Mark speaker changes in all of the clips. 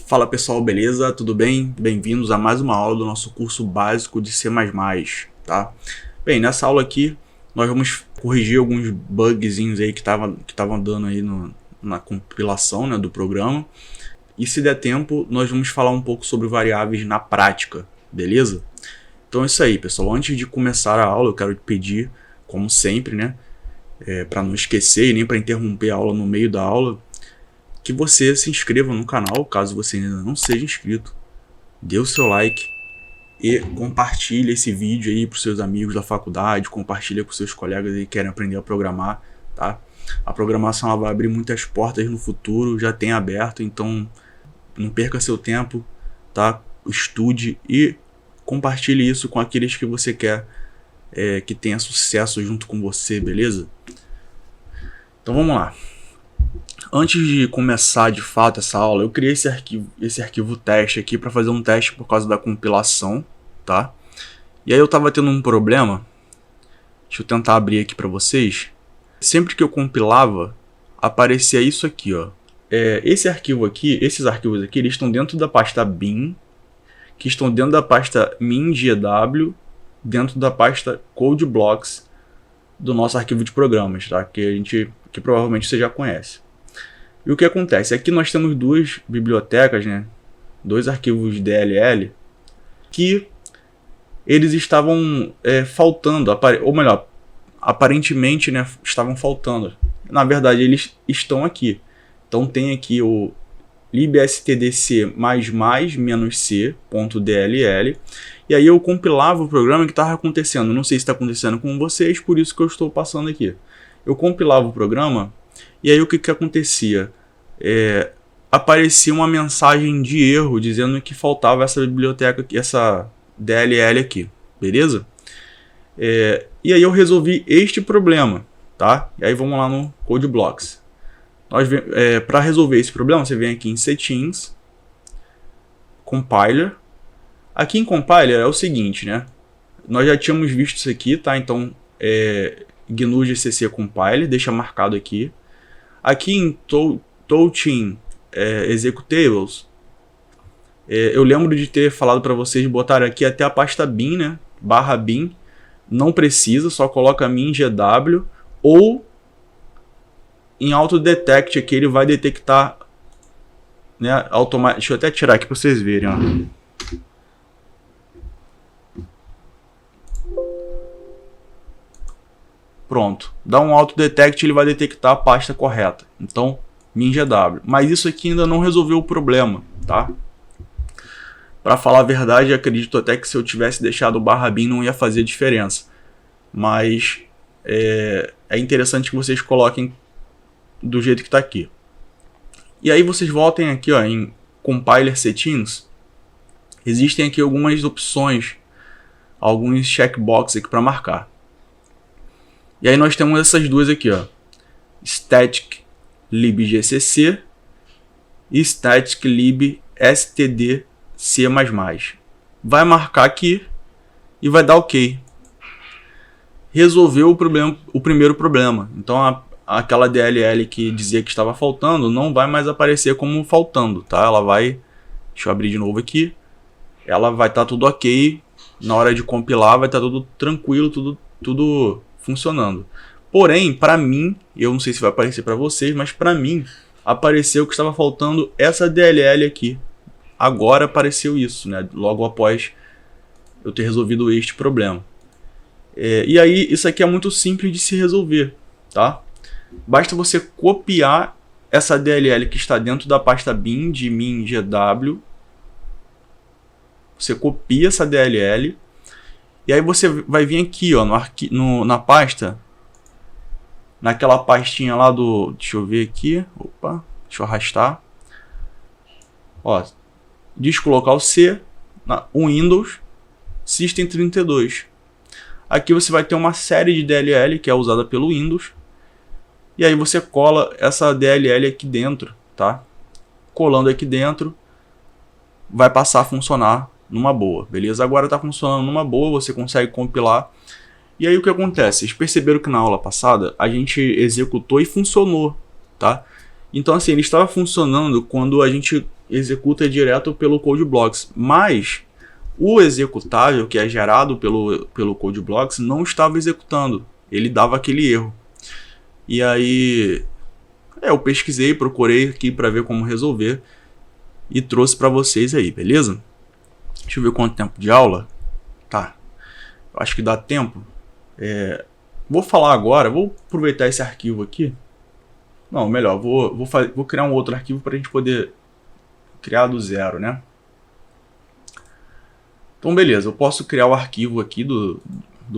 Speaker 1: Fala pessoal, beleza? Tudo bem? Bem-vindos a mais uma aula do nosso curso básico de C++, tá? Bem, nessa aula aqui nós vamos corrigir alguns bugzinhos aí que estavam dando aí na compilação, né, do programa. E se der tempo, nós vamos falar um pouco sobre variáveis na prática, beleza? Então é isso aí, pessoal. Antes de começar a aula, eu quero te pedir, como sempre, né, para não esquecer e nem para interromper a aula no meio da aula, que você se inscreva no canal, caso você ainda não seja inscrito. Dê o seu like e compartilhe esse vídeo aí para os seus amigos da faculdade, compartilha com seus colegas aí que querem aprender a programar, tá? A programação ela vai abrir muitas portas no futuro, já tem aberto, então não perca seu tempo, tá? Estude e compartilhe isso com aqueles que você quer que tenha sucesso junto com você, beleza? Então vamos lá. Antes de começar de fato essa aula, eu criei esse arquivo teste aqui para fazer um teste por causa da compilação, tá? E aí eu tava tendo um problema. Deixa eu tentar abrir aqui para vocês. Sempre que eu compilava, aparecia isso aqui, ó. Esses arquivos aqui, eles estão dentro da pasta bin, que estão dentro da pasta min.gw, dentro da pasta codeblocks do nosso arquivo de programas, tá? Que provavelmente você já conhece. E o que acontece? Aqui nós temos duas bibliotecas, né? Dois arquivos DLL que eles estavam faltando, ou melhor, aparentemente, né, estavam faltando. Na verdade, eles estão aqui. Então tem aqui o libstdc++-c.dll, e aí eu compilava o programa que estava acontecendo. Não sei se está acontecendo com vocês, por isso que eu estou passando aqui. Eu compilava o programa, e aí o que acontecia? Aparecia uma mensagem de erro dizendo que faltava essa biblioteca, essa DLL aqui, beleza? E aí eu resolvi este problema, tá? E aí vamos lá no codeblocks. Para resolver esse problema, você vem aqui em settings, compiler. Aqui em compiler é o seguinte, né? Nós já tínhamos visto isso aqui, tá? Então GNU GCC compiler, deixa marcado aqui. Aqui em Touching Executables, eu lembro de ter falado para vocês botar aqui até a pasta bin, né? /bin. Não precisa, só coloca min.gw ou em autodetect aqui ele vai detectar, né, automaticamente. Deixa eu até tirar aqui para vocês verem, ó. Pronto, dá um autodetect, ele vai detectar a pasta correta. Então, min.gw. Mas isso aqui ainda não resolveu o problema, tá? Para falar a verdade, acredito até que se eu tivesse deixado o /bin não ia fazer diferença. Mas é interessante que vocês coloquem do jeito que está aqui. E aí vocês voltem aqui, ó, em Compiler Settings. Existem aqui algumas opções, alguns checkboxes aqui para marcar. E aí nós temos essas duas aqui, ó. Static libgcc e static libstdc++. Vai marcar aqui e vai dar OK. Resolveu o primeiro problema. Então aquela DLL que dizia que estava faltando não vai mais aparecer como faltando, tá? Ela vai, deixa eu abrir de novo aqui. Ela vai estar tudo OK. Na hora de compilar vai estar tudo tranquilo, tudo funcionando. Porém, para mim, eu não sei se vai aparecer para vocês, mas para mim apareceu que estava faltando essa DLL aqui. Agora apareceu isso, né? Logo após eu ter resolvido este problema. E aí, isso aqui é muito simples de se resolver, tá? Basta você copiar essa DLL que está dentro da pasta bin de min.gw. Você copia essa DLL. E aí você vai vir aqui, ó, na pasta, naquela pastinha lá do, deixa eu ver aqui, opa, deixa eu arrastar, ó, disco local C, Windows, System32. Aqui você vai ter uma série de DLL que é usada pelo Windows, e aí você cola essa DLL aqui dentro, tá? Colando aqui dentro, vai passar a funcionar numa boa, beleza? Agora está funcionando numa boa, você consegue compilar. E aí o que acontece? Vocês perceberam que na aula passada a gente executou e funcionou, tá? Então assim, ele estava funcionando quando a gente executa direto pelo CodeBlocks, mas o executável que é gerado pelo CodeBlocks não estava executando, ele dava aquele erro. E aí eu pesquisei, procurei aqui para ver como resolver e trouxe para vocês aí, beleza? Deixa eu ver quanto tempo de aula. Tá, acho que dá tempo. Vou falar agora, vou aproveitar esse arquivo aqui. Não, melhor, vou criar um outro arquivo para a gente poder criar do zero, né? Então, beleza, eu posso criar o arquivo aqui do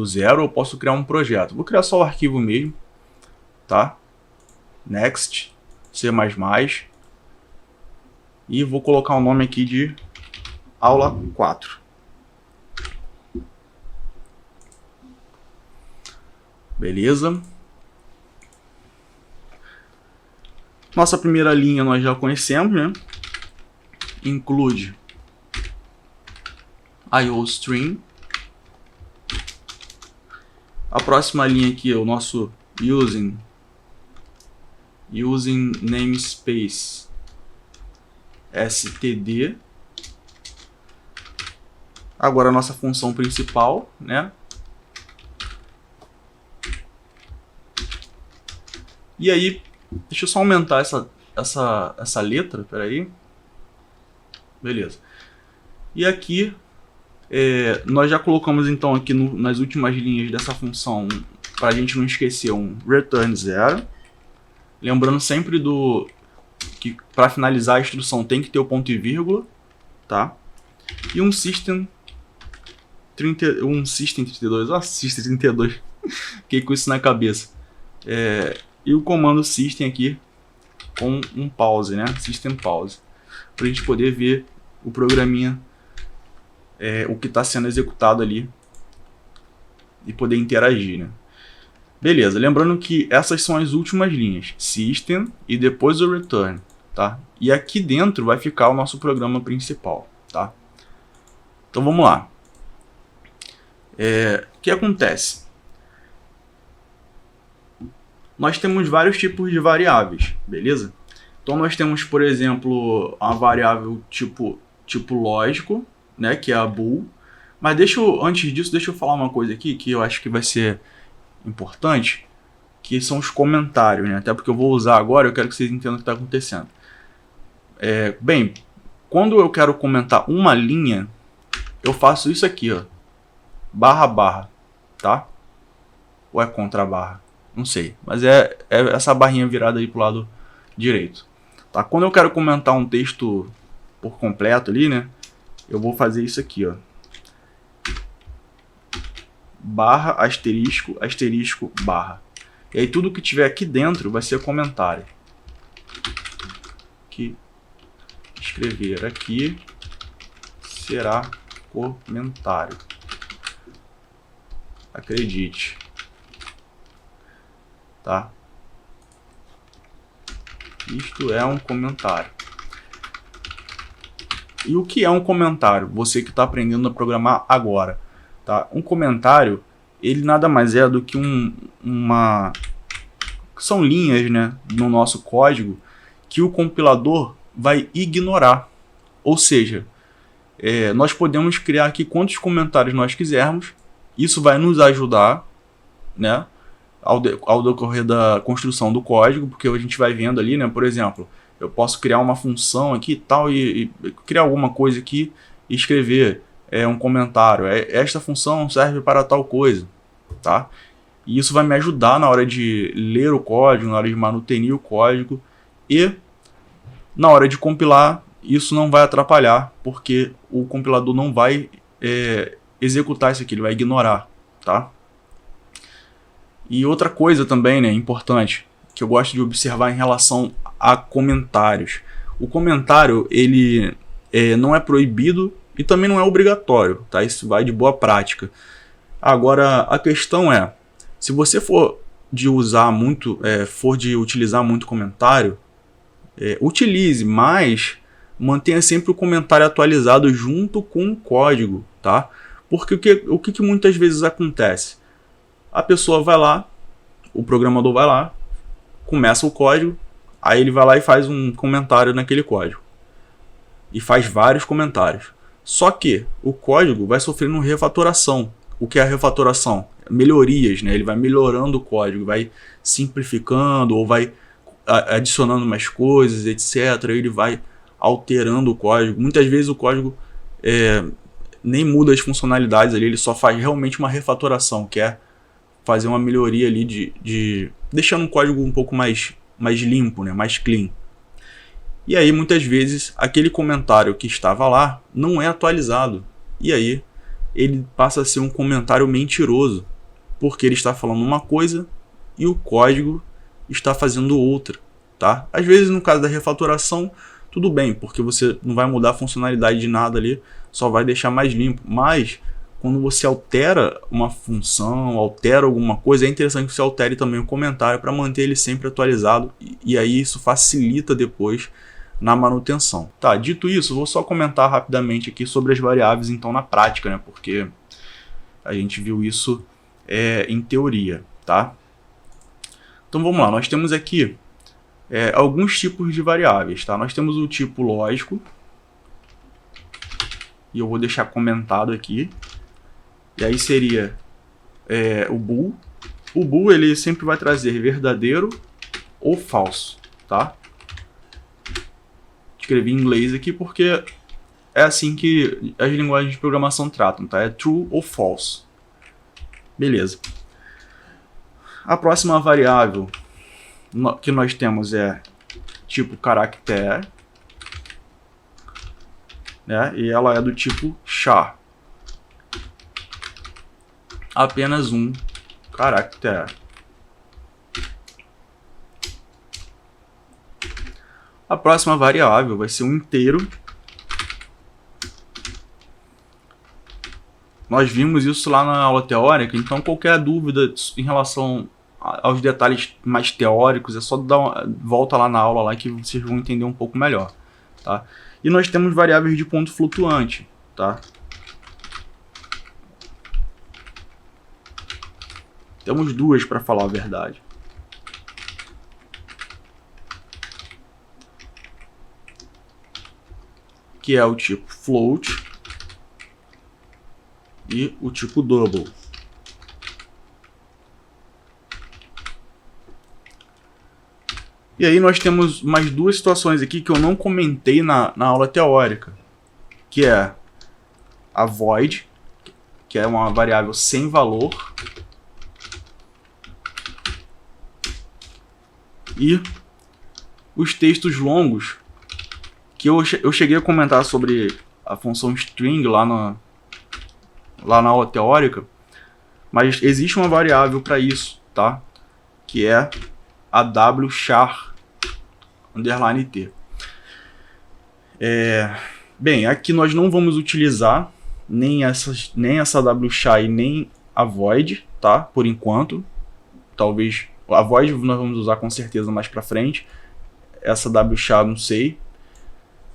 Speaker 1: zero, ou posso criar um projeto. Vou criar só o arquivo mesmo, tá? Next, C++. E vou colocar o nome aqui de aula 4. Beleza. Nossa primeira linha nós já conhecemos, né? Include IOStream. A próxima linha aqui é o nosso using namespace std. Agora a nossa função principal, né? E aí, deixa eu só aumentar essa letra, peraí. Beleza. E aqui, nós já colocamos então aqui nas últimas linhas dessa função, para a gente não esquecer, um return 0. Lembrando sempre que para finalizar a instrução tem que ter o ponto e vírgula, tá? E um system 32, system 32, fiquei com isso na cabeça. E o comando system aqui com um pause, né? System pause, para a gente poder ver o programinha, o que está sendo executado ali e poder interagir, né? Beleza, lembrando que essas são as últimas linhas, system e depois o return, tá? E aqui dentro vai ficar o nosso programa principal, tá? Então vamos lá. O que acontece? Nós temos vários tipos de variáveis, beleza? Então nós temos, por exemplo, a variável tipo lógico, né, que é a bool. Mas antes disso, deixa eu falar uma coisa aqui que eu acho que vai ser importante, que são os comentários, né? Até porque eu vou usar agora, eu quero que vocês entendam o que está acontecendo. Bem, quando eu quero comentar uma linha, eu faço isso aqui, ó, //, tá? Ou é contra barra? Não sei, mas é essa barrinha virada aí pro lado direito, tá? Quando eu quero comentar um texto por completo ali, né, eu vou fazer isso aqui, ó, barra, asterisco, asterisco, barra. E aí tudo que tiver aqui dentro vai ser comentário. Que escrever aqui será comentário. Acredite. Tá? Isto é um comentário. E o que é um comentário? Você que está aprendendo a programar agora, tá? Um comentário, ele nada mais é do que são linhas, né, no nosso código que o compilador vai ignorar. Ou seja, nós podemos criar aqui quantos comentários nós quisermos. Isso vai nos ajudar, né, ao decorrer da construção do código, porque a gente vai vendo ali, né, por exemplo, eu posso criar uma função aqui tal, e criar alguma coisa aqui e escrever um comentário. Esta função serve para tal coisa, tá? E isso vai me ajudar na hora de ler o código, na hora de manutenir o código, e na hora de compilar, isso não vai atrapalhar, porque o compilador não vai executar isso aqui, ele vai ignorar, tá? E outra coisa também, né, importante, que eu gosto de observar em relação a comentários. O comentário, ele não é proibido e também não é obrigatório, tá? Isso vai de boa prática. Agora, a questão é, se você for de utilizar muito comentário, utilize, mas mantenha sempre o comentário atualizado junto com o código, tá? Porque o que muitas vezes acontece? A pessoa vai lá, o programador vai lá, começa o código, aí ele vai lá e faz um comentário naquele código. e faz vários comentários. Só que o código vai sofrendo refatoração. O que é a refatoração? Melhorias, né? Ele vai melhorando o código, vai simplificando ou vai adicionando mais coisas, etc. Ele vai alterando o código. Muitas vezes o código nem muda as funcionalidades ali, ele só faz realmente uma refatoração, que é fazer uma melhoria ali deixando o código um pouco mais limpo, né? Mais clean. E aí muitas vezes aquele comentário que estava lá não é atualizado. E aí ele passa a ser um comentário mentiroso, porque ele está falando uma coisa e o código está fazendo outra, tá? Às vezes no caso da refatoração tudo bem, porque você não vai mudar a funcionalidade de nada ali, só vai deixar mais limpo. Mas quando você altera uma função, altera alguma coisa, é interessante que você altere também o comentário para manter ele sempre atualizado, e aí isso facilita depois na manutenção. Tá, dito isso, vou só comentar rapidamente aqui sobre as variáveis então na prática, né? Porque a gente viu isso em teoria, tá? Então vamos lá, nós temos aqui alguns tipos de variáveis, tá? Nós temos o tipo lógico, e eu vou deixar comentado aqui, e aí seria o bool. O bool ele sempre vai trazer verdadeiro ou falso, tá? Escrevi em inglês aqui porque é assim que as linguagens de programação tratam, tá? É true ou false. Beleza. A próxima variável que nós temos é tipo caractere, né? E ela é do tipo char. Apenas um caractere. A próxima variável vai ser um inteiro. Nós vimos isso lá na aula teórica, então qualquer dúvida em relação aos detalhes mais teóricos é só dar uma volta lá na aula lá que vocês vão entender um pouco melhor, tá? E nós temos variáveis de ponto flutuante, tá? Temos duas para falar a verdade. Que é o tipo float e o tipo double. E aí nós temos mais duas situações aqui que eu não comentei na aula teórica, que é a void, que é uma variável sem valor, e os textos longos, que eu cheguei a comentar sobre a função string lá na aula teórica, mas existe uma variável para isso, tá? Que é a wchar _t. Bem, aqui nós não vamos utilizar nem essa wchar e nem a void, tá? Por enquanto. Talvez a void nós vamos usar com certeza mais para frente. Essa wchar não sei.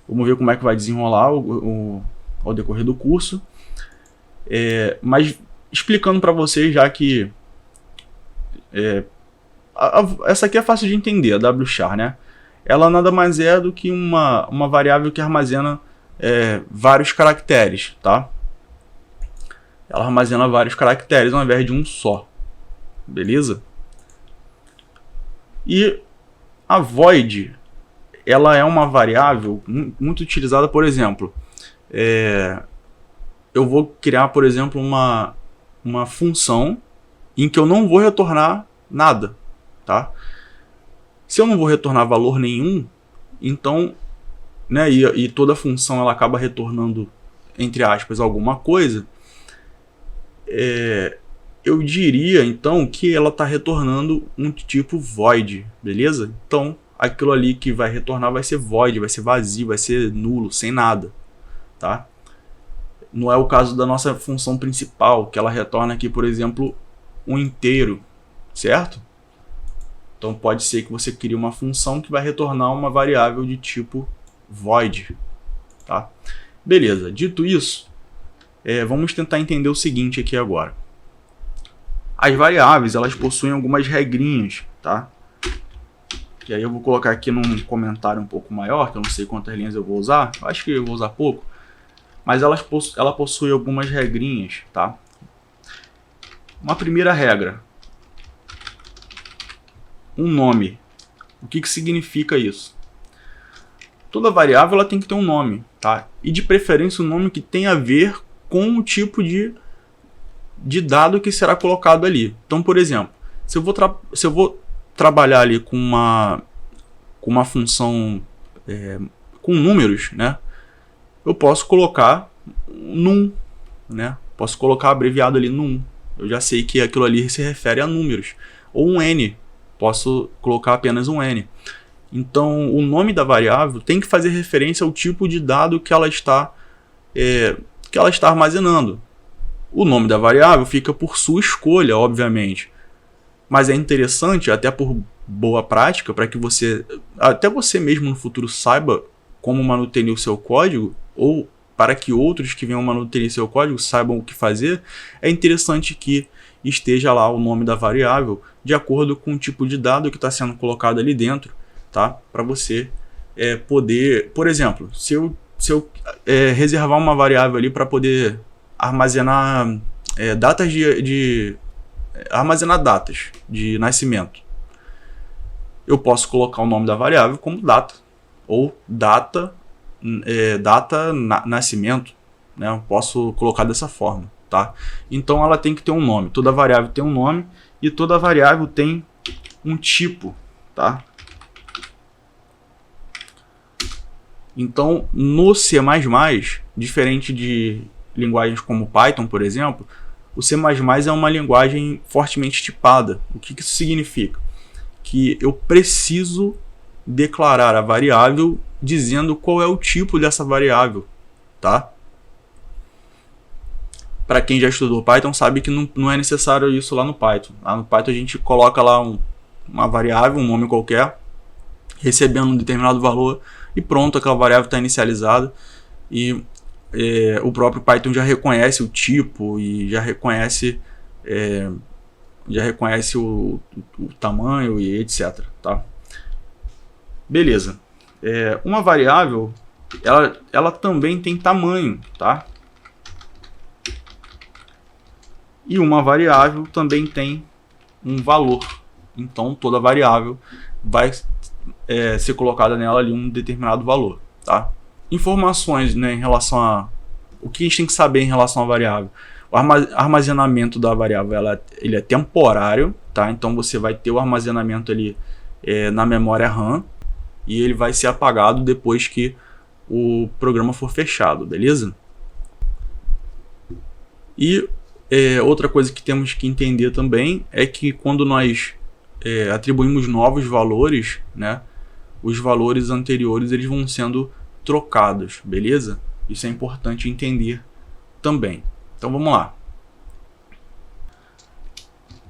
Speaker 1: Vamos ver como é que vai desenrolar ao decorrer do curso. Mas explicando para vocês, já que essa aqui é fácil de entender, a wchar, né? Ela nada mais é do que uma variável que armazena vários caracteres, tá? Ela armazena vários caracteres ao invés de um só, beleza? E a void, ela é uma variável muito utilizada, por exemplo, eu vou criar, por exemplo, uma função em que eu não vou retornar nada, tá? Se eu não vou retornar valor nenhum, então, né, e toda função ela acaba retornando, entre aspas, alguma coisa, eu diria, então, que ela está retornando um tipo void, beleza? Então, aquilo ali que vai retornar vai ser void, vai ser vazio, vai ser nulo, sem nada, tá? Não é o caso da nossa função principal, que ela retorna aqui, por exemplo, um inteiro, certo? Então pode ser que você crie uma função que vai retornar uma variável de tipo void, tá? Beleza, dito isso, vamos tentar entender o seguinte aqui agora. As variáveis, elas possuem algumas regrinhas, tá? E aí eu vou colocar aqui num comentário um pouco maior, que eu não sei quantas linhas eu vou usar. Eu acho que eu vou usar pouco. Mas ela possui algumas regrinhas, tá? Uma primeira regra. Um nome. O que significa isso? Toda variável ela tem que ter um nome, tá? E de preferência um nome que tenha a ver com o tipo de dado que será colocado ali. Então, por exemplo, se eu vou trabalhar ali com uma função com números, né? Eu posso colocar num, né? Posso colocar abreviado ali num. Eu já sei que aquilo ali se refere a números. Ou um n. Posso colocar apenas um n. Então, o nome da variável tem que fazer referência ao tipo de dado que ela está armazenando. O nome da variável fica por sua escolha, obviamente. Mas é interessante, até por boa prática, para que até você mesmo no futuro saiba como manutenir o seu código, ou para que outros que venham manutenir seu código saibam o que fazer, é interessante que esteja lá o nome da variável de acordo com o tipo de dado que está sendo colocado ali dentro, tá? Para você poder, por exemplo, se eu reservar uma variável ali para poder armazenar datas armazenar datas de nascimento, eu posso colocar o nome da variável como data ou data nascimento, né? Eu posso colocar dessa forma, tá? Então ela tem que ter um nome. Toda variável tem um nome e toda variável tem um tipo, tá? Então, no C++, diferente de linguagens como Python, por exemplo, o C++ é uma linguagem fortemente tipada. O que isso significa? Que eu preciso declarar a variável dizendo qual é o tipo dessa variável, tá? Para quem já estudou Python sabe que não é necessário isso lá no Python. Lá no Python a gente coloca lá uma variável, um nome qualquer, recebendo um determinado valor e pronto, aquela variável está inicializada e o próprio Python já reconhece o tipo e já reconhece o tamanho e etc. Tá? Beleza. Uma variável ela também tem tamanho, tá? E uma variável também tem um valor. Então toda variável vai ser colocada nela ali um determinado valor, tá? Informações, né, em relação a o que a gente tem que saber em relação à variável. O armazenamento da variável ele é temporário, tá? Então você vai ter o armazenamento ali na memória RAM e ele vai ser apagado depois que o programa for fechado, beleza? E outra coisa que temos que entender também é que quando nós atribuímos novos valores, né, os valores anteriores eles vão sendo trocados, beleza? Isso é importante entender também. Então vamos lá.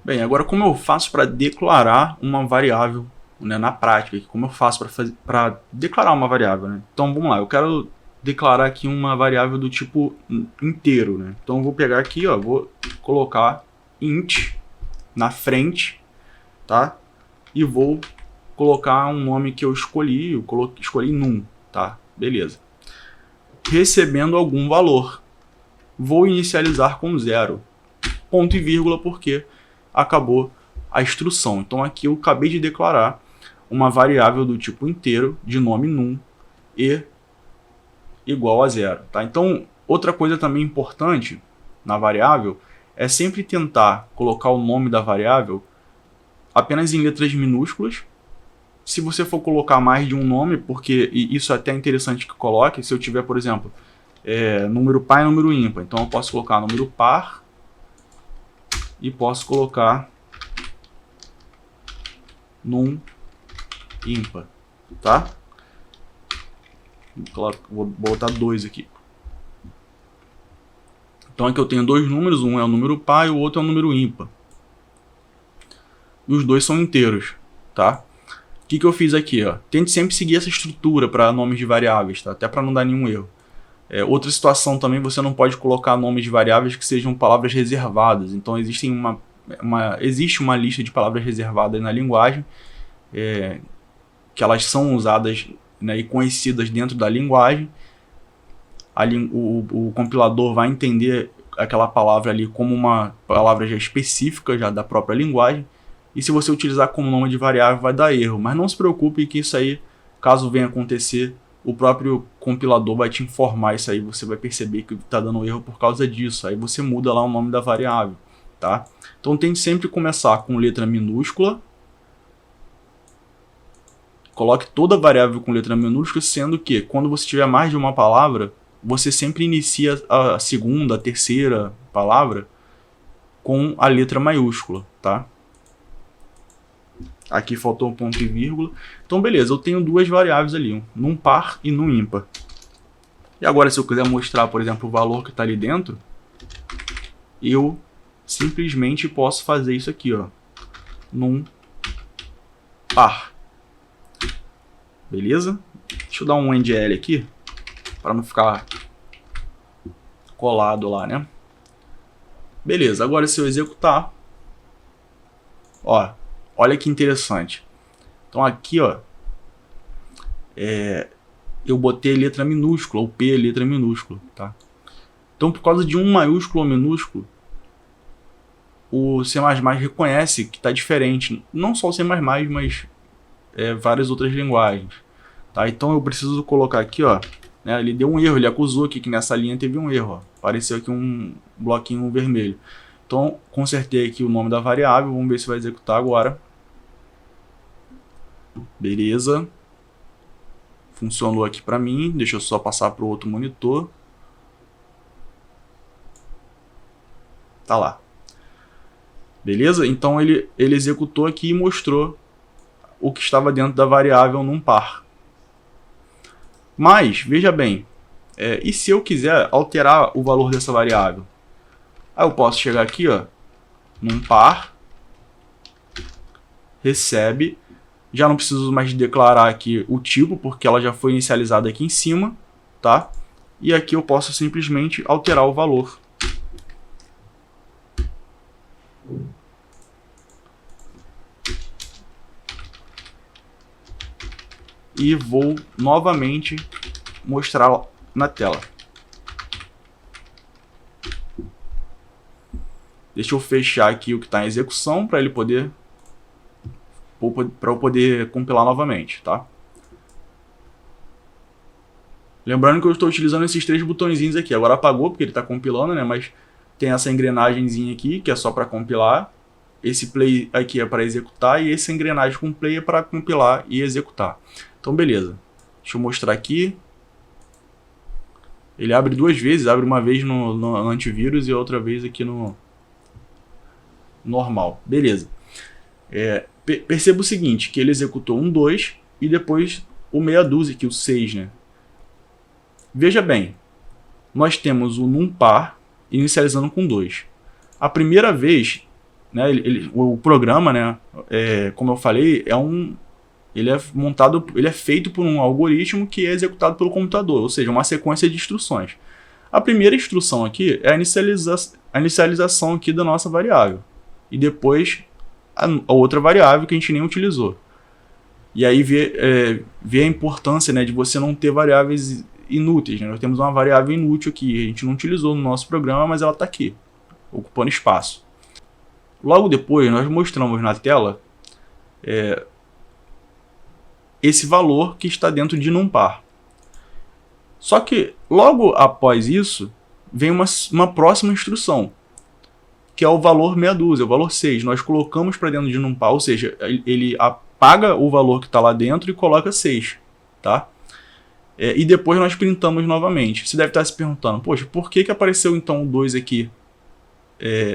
Speaker 1: Bem, agora como eu faço para declarar uma variável, né, na prática? Como eu faço para declarar uma variável? Né? Então vamos lá, eu quero declarar aqui uma variável do tipo inteiro. Né? Então eu vou pegar aqui, ó, vou colocar int na frente, tá? E vou colocar um nome que eu escolhi, escolhi num, tá? Beleza. Recebendo algum valor. Vou inicializar com 0. Ponto e vírgula porque acabou a instrução. Então aqui eu acabei de declarar uma variável do tipo inteiro de nome num e igual a 0. Tá? Então outra coisa também importante na variável é sempre tentar colocar o nome da variável apenas em letras minúsculas. Se você for colocar mais de um nome, porque isso é até interessante que coloque, se eu tiver, por exemplo, número par e número ímpar, então eu posso colocar número par e posso colocar num ímpar, tá? Vou botar 2 aqui. Então aqui eu tenho dois números, um é o número par e o outro é o número ímpar. E os dois são inteiros, tá? O que eu fiz aqui? Ó? Tente sempre seguir essa estrutura para nomes de variáveis, tá? Até para não dar nenhum erro. Outra situação também, você não pode colocar nomes de variáveis que sejam palavras reservadas. Então existe uma lista de palavras reservadas na linguagem que elas são usadas, né, e conhecidas dentro da linguagem. O compilador vai entender aquela palavra ali como uma palavra já específica já da própria linguagem, e se você utilizar como nome de variável vai dar erro, mas não se preocupe que isso aí, caso venha acontecer, o próprio compilador vai te informar isso aí, você vai perceber que está dando erro por causa disso, aí você muda lá o nome da variável, tá? Então tente sempre começar com letra minúscula, coloque toda a variável com letra minúscula, sendo que quando você tiver mais de uma palavra, você sempre inicia a segunda, a terceira palavra com a letra maiúscula, tá? Aqui faltou um ponto e vírgula. Então, beleza, eu tenho duas variáveis ali, um num par e num ímpar. E agora, se eu quiser mostrar, por exemplo, o valor que está ali dentro, eu simplesmente posso fazer isso aqui, ó, num par. Beleza? Deixa eu dar um endl aqui, para não ficar colado lá, né? Beleza, agora se eu executar, ó, olha que interessante. Então aqui, ó, eu botei letra minúscula, o P é letra minúscula, tá? Então por causa de um maiúsculo ou minúsculo, o C++ reconhece que está diferente. Não só o C++, mas várias outras linguagens, tá? Então eu preciso colocar aqui, ó, né, ele deu um erro, ele acusou aqui que nessa linha teve um erro, ó, apareceu aqui um bloquinho vermelho. Então consertei aqui o nome da variável, vamos ver se vai executar agora. Beleza, funcionou aqui para mim, deixa eu só passar para o outro monitor. Tá lá. Beleza? Então ele executou aqui e mostrou o que estava dentro da variável num par. Mas, veja bem, e se eu quiser alterar o valor dessa variável? Aí eu posso chegar aqui, ó, num par, recebe, já não preciso mais declarar aqui o tipo, porque ela já foi inicializada aqui em cima, tá? E aqui eu posso simplesmente alterar o valor. E vou novamente mostrar na tela. Deixa eu fechar aqui o que está em execução para ele poder, para eu poder compilar novamente, tá? Lembrando que eu estou utilizando esses três botõezinhos aqui. Agora apagou porque ele está compilando, né? Mas tem essa engrenagemzinha aqui que é só para compilar. Esse play aqui é para executar e essa engrenagem com play é para compilar e executar. Então, beleza. Deixa eu mostrar aqui. Ele abre duas vezes. Abre uma vez no antivírus e outra vez aqui no normal. Beleza. Perceba o seguinte, que ele executou um 2 e depois o meia dúzia, que o 6, né? Veja bem. Nós temos o num par inicializando com 2. A primeira vez, né, o programa, né, como eu falei, ele é feito por um algoritmo que é executado pelo computador, ou seja, uma sequência de instruções. A primeira instrução aqui é a inicialização aqui da nossa variável. E depois a outra variável que a gente nem utilizou. E aí vê a importância, né, de você não ter variáveis inúteis, né? Nós temos uma variável inútil aqui, a gente não utilizou no nosso programa, mas ela está aqui, ocupando espaço. Logo depois nós mostramos na tela esse valor que está dentro de NumPar. Só que logo após isso vem uma próxima instrução, que é o valor meia dúzia, o valor 6. Nós colocamos para dentro de NumPar, ou seja, ele apaga o valor que está lá dentro e coloca 6, tá? E depois nós printamos novamente. Você deve estar se perguntando, poxa, por que apareceu então o 2 aqui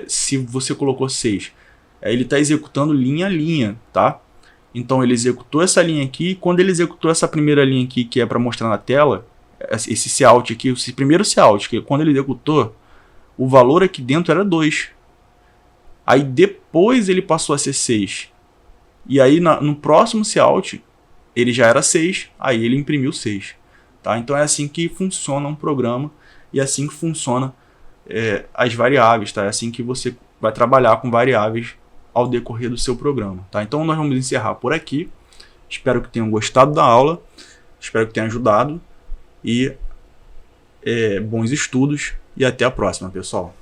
Speaker 1: se você colocou 6? Ele está executando linha a linha, tá? Então ele executou essa linha aqui, e quando ele executou essa primeira linha aqui, que é para mostrar na tela, esse cout aqui, esse primeiro cout, que quando ele executou, o valor aqui dentro era 2. Aí depois ele passou a ser 6. E aí no próximo cout, ele já era 6, aí ele imprimiu 6. Tá? Então é assim que funciona um programa, e é assim que funciona as variáveis, tá? É assim que você vai trabalhar com variáveis ao decorrer do seu programa, tá? Então nós vamos encerrar por aqui. Espero que tenham gostado da aula, espero que tenha ajudado e bons estudos e até a próxima, pessoal.